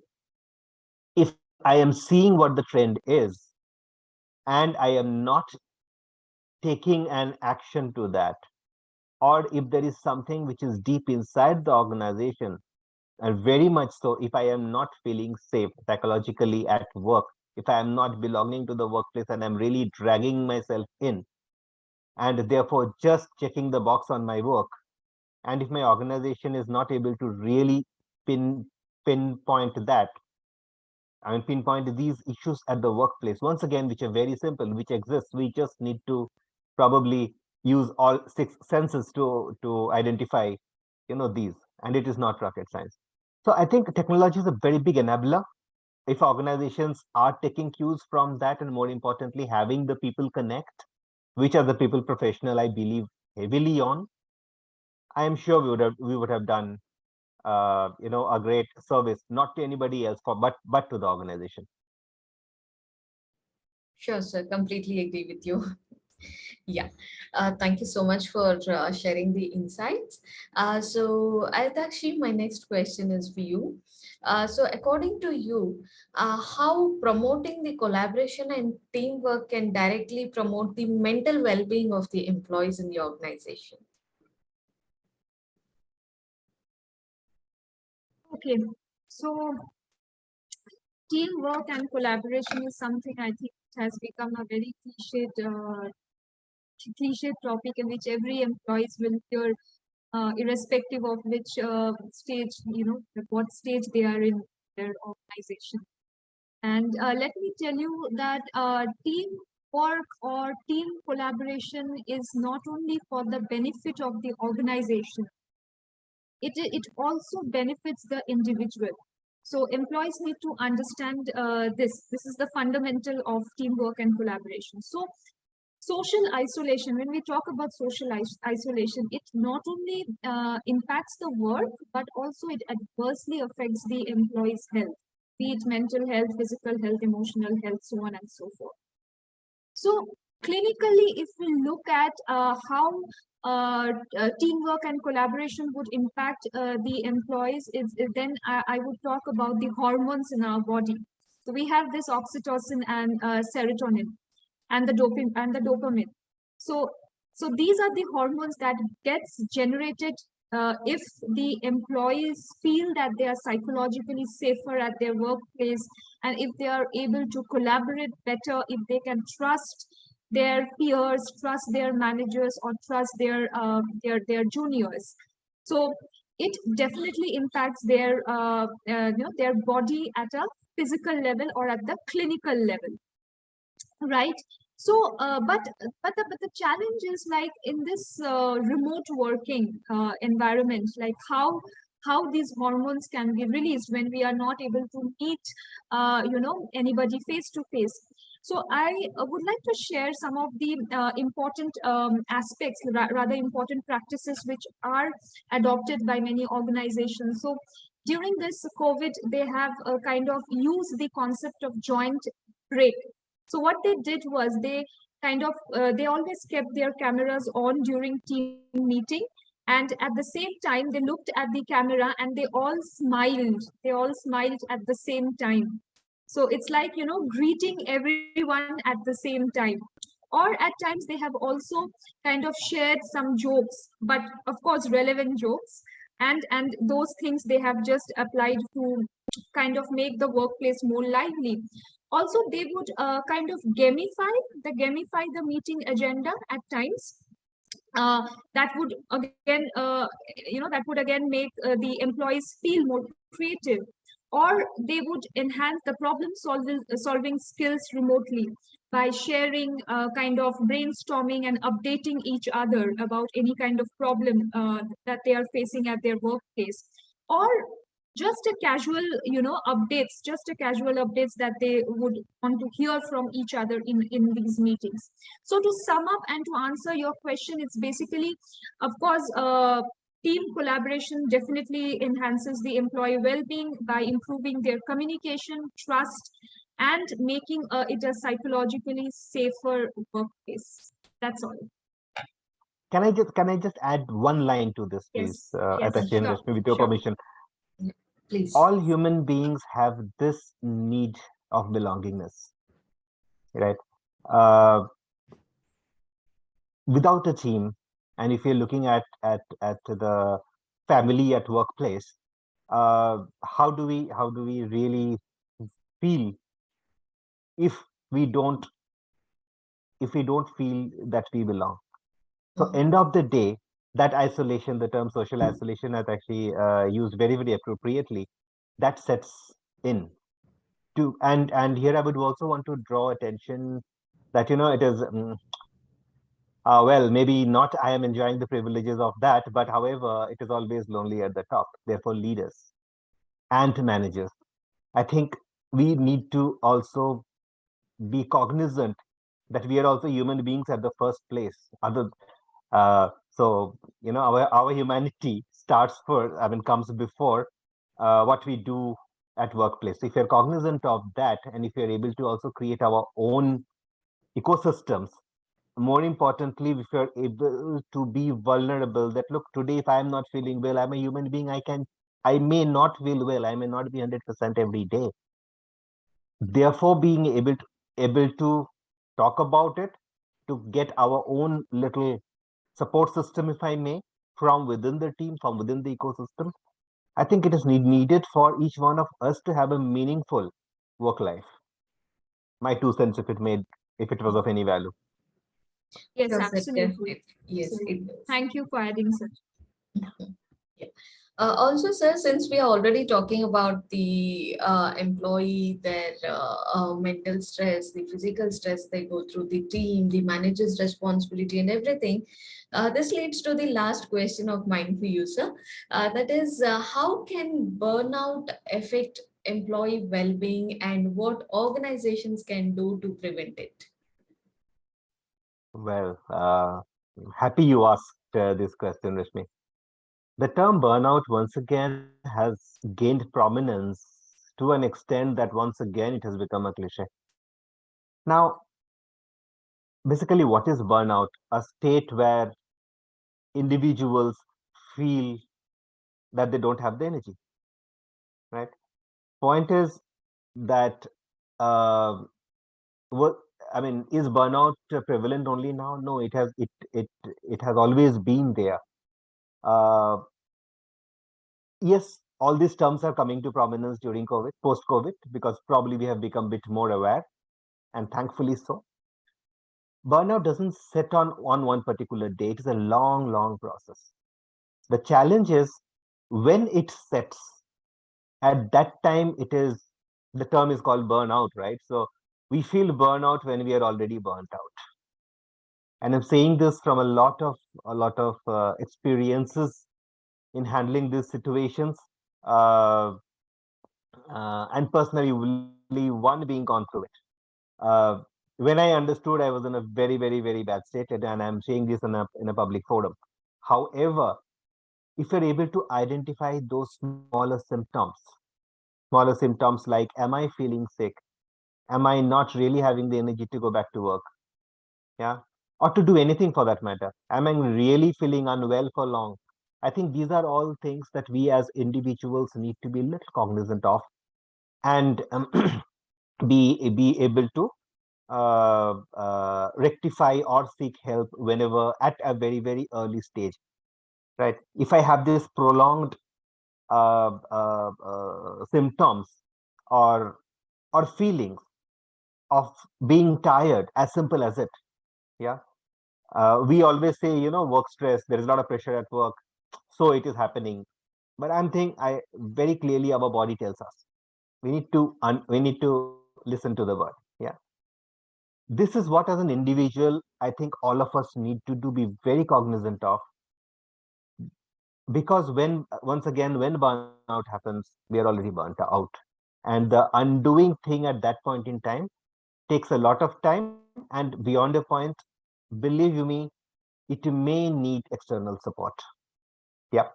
if I am seeing what the trend is and I am not taking an action to that, or if there is something which is deep inside the organization, and very much so, if I am not feeling safe psychologically at work, if I am not belonging to the workplace and I'm really dragging myself in, and therefore just checking the box on my work, and if my organization is not able to really pinpoint that, pinpoint these issues at the workplace, once again, which are very simple, which exist, we just need to probably use all six senses to identify, these, and it is not rocket science. So I think technology is a very big enabler. If organizations are taking cues from that, and more importantly, having the people connect, which are the people professional, I believe heavily on, I am sure we would have done, a great service, not to anybody else, but to the organization. Sure, sir. Completely agree with you. Yeah. Thank you so much for sharing the insights. So, Ayatakshee, my next question is for you. So, according to you, how promoting the collaboration and teamwork can directly promote the mental well-being of the employees in the organization? Okay, so teamwork and collaboration is something I think has become a very cliched topic in which every employees will hear, irrespective of which stage, at what stage they are in their organization. And let me tell you that teamwork or team collaboration is not only for the benefit of the organization, it also benefits the individual. So employees need to understand this. This is the fundamental of teamwork and collaboration. So social isolation, when we talk about social isolation, it not only impacts the work, but also it adversely affects the employee's health, be it mental health, physical health, emotional health, so on and so forth. So clinically, if we look at how teamwork and collaboration would impact the employees, then I would talk about the hormones in our body. So we have this oxytocin and serotonin and the dopamine. So these are the hormones that gets generated if the employees feel that they are psychologically safer at their workplace, and if they are able to collaborate better, if they can trust their peers, trust their managers, or trust their juniors. So it definitely impacts their body at a physical level or at the clinical level, right? So but the challenge is, like, in this remote working environment, like how these hormones can be released when we are not able to meet anybody face to face. So I would like to share some of the important aspects, rather important practices which are adopted by many organizations. So during this COVID, they have kind of used the concept of joint break. So what they did was they kind of they always kept their cameras on during team meeting, and at the same time they looked at the camera and they all smiled. They all smiled at the same time. So it's like, greeting everyone at the same time. Or at times they have also kind of shared some jokes, but of course relevant jokes, and those things they have just applied to kind of make the workplace more lively. Also, they would kind of gamify the meeting agenda at times. That would again that would again make the employees feel more creative, or they would enhance the solving skills remotely by sharing kind of brainstorming and updating each other about any kind of problem that they are facing at their workplace, or just a casual updates that they would want to hear from each other in these meetings. So to sum up and to answer your question, it's basically, of course, team collaboration definitely enhances the employee well-being by improving their communication, trust, and making it a psychologically safer workplace. That's all. Can I just add one line to this, please, Yes, yes, Ayatakshee and sure, Rashmi, with your sure. permission? Please. All human beings have this need of belongingness, right? Uh, Without a team, and if you're looking at the family at workplace, how do we really feel if we don't feel that we belong? So end of the day, that isolation, the term social isolation, is actually used very, very appropriately. That sets in to, and here I would also want to draw attention that it is well, maybe not I am enjoying the privileges of that, but however, it is always lonely at the top. Therefore, leaders and managers, I think we need to also be cognizant that we are also human beings at the first place. So our humanity starts first. I mean, comes before what we do at workplace. If you're cognizant of that, and if you're able to also create our own ecosystems, more importantly, if you're able to be vulnerable, that look, today if I'm not feeling well, I'm a human being. I may not feel well. I may not be 100% every day. Therefore, being able to talk about it, to get our own little support system, if I may, from within the team, from within the ecosystem, I think it is needed for each one of us to have a meaningful work life. My 2 cents, if it was of any value. Yes, Sure, sir, absolutely. definitely. Yes, Absolutely. it does. Thank you for adding such. Yeah. Also, sir, since we are already talking about the employee, their mental stress, the physical stress they go through, the team, the manager's responsibility, and everything, this leads to the last question of mine for you, sir. That is, how can burnout affect employee well-being, and what organizations can do to prevent it? Well, happy you asked this question, Rashmi. The term burnout once again has gained prominence to an extent that once again it has become a cliche. Now, basically, what is burnout? A state where individuals feel that they don't have the energy, right? Point is that, uh, what I mean, is burnout prevalent only now? No, it has always been there. Uh, yes, all these terms are coming to prominence during COVID, post-COVID, because probably we have become a bit more aware, and thankfully so. Burnout doesn't set on one particular day. It is a long, long process. The challenge is when it sets, at that time, the term is called burnout, right? So we feel burnout when we are already burnt out. And I'm saying this from a lot of experiences in handling these situations, uh, and personally, one being gone through it. Uh, when I understood, I was in a very, very, very bad state, and I'm saying this in a public forum. However, if you're able to identify those smaller symptoms like, am I feeling sick? Am I not really having the energy to go back to work? Yeah. Or to do anything for that matter. Am I really feeling unwell for long? I think these are all things that we as individuals need to be a little cognizant of, and be able to rectify or seek help whenever at a very, very early stage, right? If I have this prolonged symptoms or feelings of being tired, as simple as it, yeah. We always say, work stress, there is a lot of pressure at work, so it is happening. But I'm thinking, I very clearly, our body tells us we need to listen to the word. Yeah. This is what, as an individual, I think all of us need to do, be very cognizant of, because when, once again, when burnout happens, we are already burnt out, and the undoing thing at that point in time takes a lot of time, and beyond a point, believe you me, it may need external support. Yeah.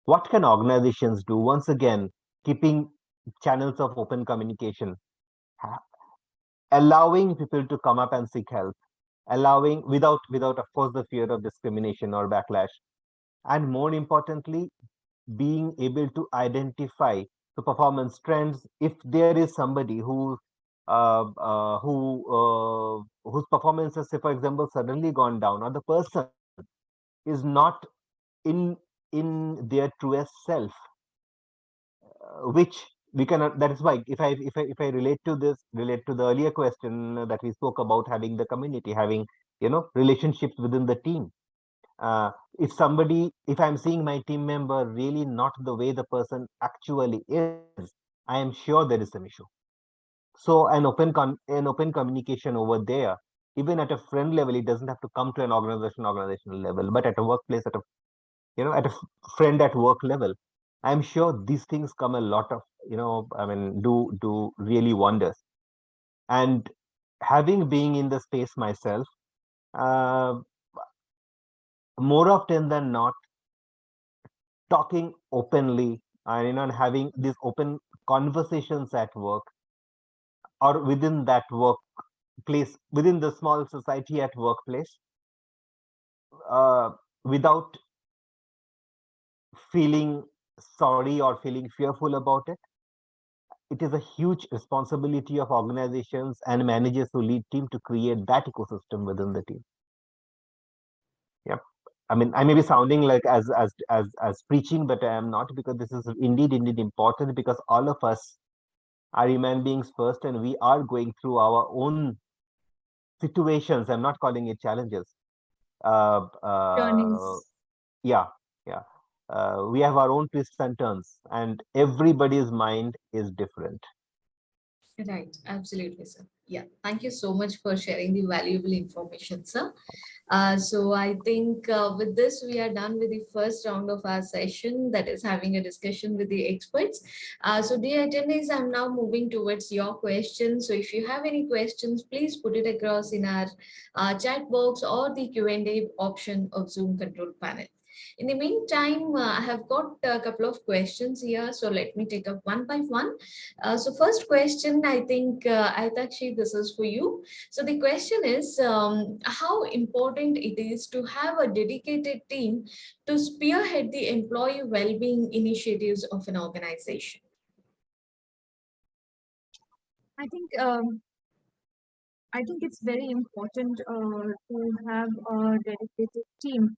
What can organizations do? Once again, keeping channels of open communication, ha- allowing people to come up and seek help, allowing, without of course the fear of discrimination or backlash, and more importantly, being able to identify the performance trends. If there is somebody whose performance has, say, for example, suddenly gone down, or the person is not in their truest self, which we cannot. That is why, if I relate to the earlier question that we spoke about, having the community, having, relationships within the team. If I'm seeing my team member really not the way the person actually is, I am sure there is an issue. So an open communication over there, even at a friend level, it doesn't have to come to an organizational level, but at a workplace, at a friend at work level, I'm sure these things come a lot of, I mean, do really wonders. And having being in the space myself, uh, more often than not, talking openly, and and having these open conversations at work, or within that workplace, within the small society at workplace, without feeling sorry or feeling fearful about it. It is a huge responsibility of organizations and managers who lead team to create that ecosystem within the team. Yep. I mean, I may be sounding like as preaching, but I am not, because this is indeed important, because all of us are human beings first, and we are going through our own situations. I'm not calling it challenges. Uh, uh, Journeys. yeah, yeah. We have our own twists and turns, and everybody's mind is different. Right, absolutely, sir. Yeah, thank you so much for sharing the valuable information, sir. So I think with this, we are done with the first round of our session, that is having a discussion with the experts. So dear attendees, I'm now moving towards your questions. So if you have any questions, please put it across in our chat box or the Q&A option of Zoom control panel. In the meantime, I have got a couple of questions here, so let me take up one by one. So first question, I think, Ayatakshee, this is for you. So the question is, how important it is to have a dedicated team to spearhead the employee well-being initiatives of an organization? I think it's very important to have a dedicated team,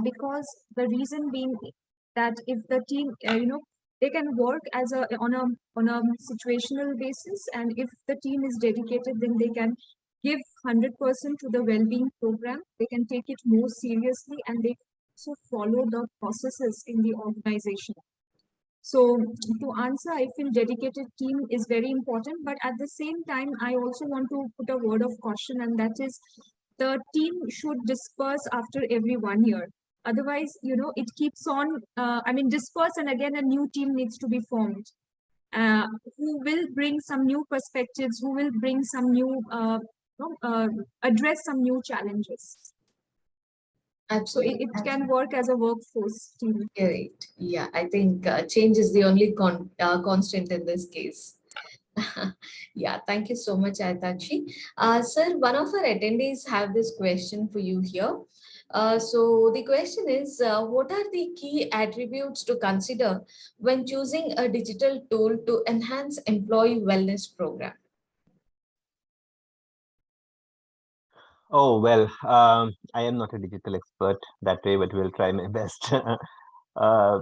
because the reason being that if the team, they can work as a on a situational basis, and if the team is dedicated, then they can give 100% to the well-being program. They can take it more seriously, and they also follow the processes in the organization. So to answer, I feel dedicated team is very important, but at the same time, I also want to put a word of caution, and that is the team should disperse after every 1 year. Otherwise, it keeps on, disperse, and again, a new team needs to be formed, who will bring some new perspectives, who will bring some new, address some new challenges. So Absolutely. it can work as a workforce team. Great. Yeah, I think change is the only constant in this case. Yeah, thank you so much, Ayatakshee. Sir, one of our attendees have this question for you here. So the question is, what are the key attributes to consider when choosing a digital tool to enhance employee wellness program? Oh, well, I am not a digital expert that way, but will try my best. uh,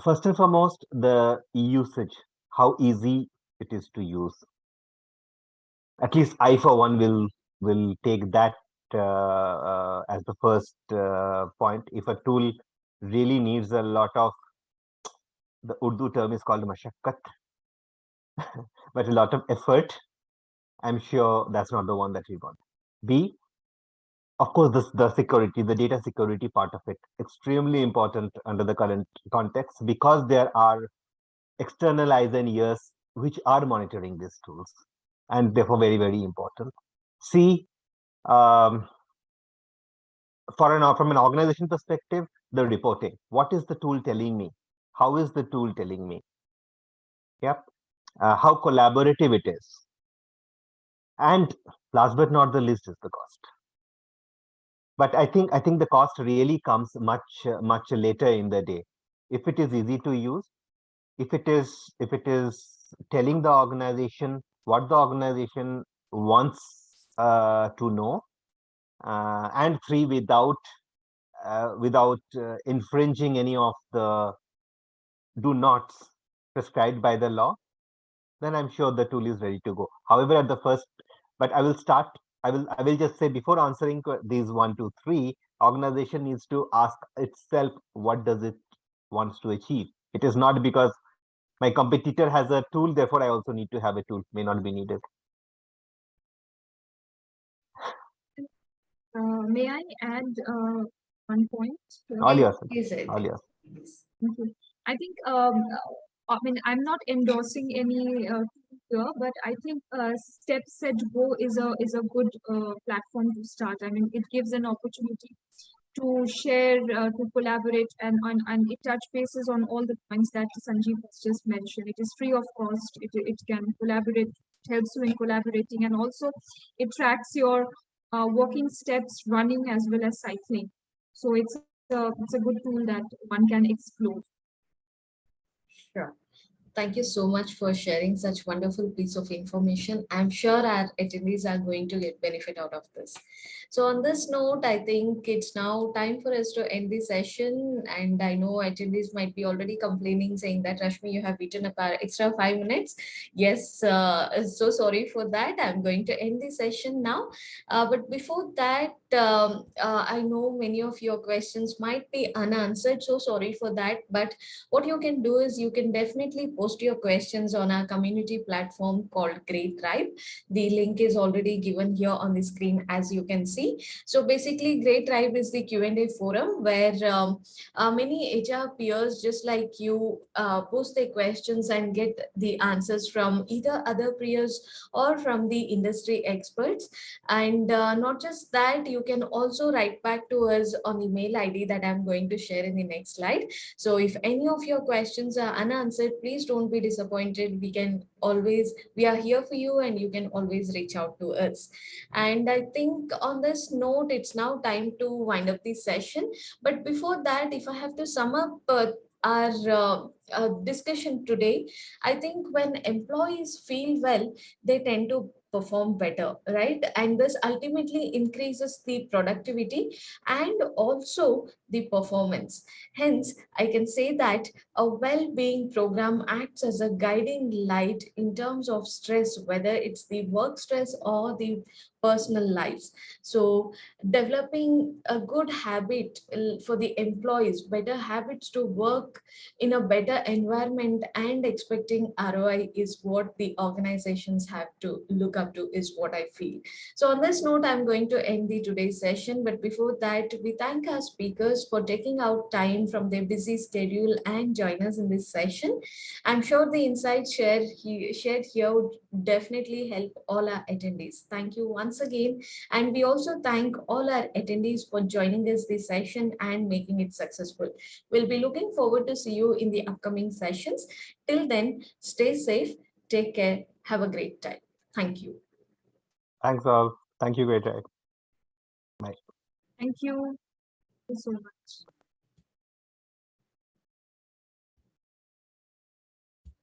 First and foremost, the usage, how easy it is to use. At least I, for one, will take that as the first point. If a tool really needs a lot of, the Urdu term is called mashakkat, but a lot of effort, I'm sure that's not the one that we want. B, of course, the security, the data security part of it, extremely important under the current context, because there are external eyes and ears which are monitoring these tools, and therefore very, very important. C, um, from an organization perspective, the reporting. What is the tool telling me? How is the tool telling me? Yep. How collaborative it is. And last but not the least is the cost. But I think the cost really comes much later in the day. If it is easy to use, if it is telling the organization what the organization wants to know, and three, without infringing any of the do nots prescribed by the law, then I'm sure the tool is ready to go. However, at the first, but I will start. I will just say, before answering these 1, 2, 3, organization needs to ask itself, what does it wants to achieve. It is not because my competitor has a tool, therefore I also need to have a tool. May not be needed. May I add one point here? All yours. Please, I All think. yours. Okay. I think I mean, I'm not endorsing any here, but I think Step Set Go is a good platform to start. I mean, it gives an opportunity to share, to collaborate, and it touch bases on all the points that Sanjeev has just mentioned. It is free of cost. It can collaborate, helps you in collaborating, and also it tracks your walking steps, running as well as cycling. So it's a good tool that one can explore. Sure. Thank you so much for sharing such wonderful piece of information. I'm sure our attendees are going to get benefit out of this. So on this note, I think it's now time for us to end the session. And I know attendees might be already complaining, saying that Rashmi, you have eaten up our extra 5 minutes. Yes, so sorry for that. I'm going to end the session now. But before that, I know many of your questions might be unanswered. So sorry for that. But what you can do is you can definitely post your questions on our community platform called Great Tribe. The link is already given here on the screen, as you can see. So basically, Great Tribe is the Q&A forum where many HR peers, just like you, post their questions and get the answers from either other peers or from the industry experts. And not just that, you can also write back to us on the mail ID that I'm going to share in the next slide. So if any of your questions are unanswered, please don't be disappointed. We are here for you, and you can always reach out to us. And I think on this note, it's now time to wind up this session. But before that, if I have to sum up our discussion today, I think when employees feel well, they tend to perform better, right? And this ultimately increases the productivity and also the performance. Hence, I can say that a well-being program acts as a guiding light in terms of stress, whether it's the work stress or the personal lives. So developing a good habit for the employees, better habits to work in a better environment and expecting ROI is what the organizations have to look up to, is what I feel. So on this note, I'm going to end the today's session. But before that, we thank our speakers for taking out time from their busy schedule and join us in this session. I'm sure the insights shared here definitely help all our attendees. Thank you once again. And we also thank all our attendees for joining us this session and making it successful. We'll be looking forward to see you in the upcoming sessions. Till then, stay safe, take care, have a great time. Thank you. Thanks all. Thank you, greytHR. Bye. Thank you so much.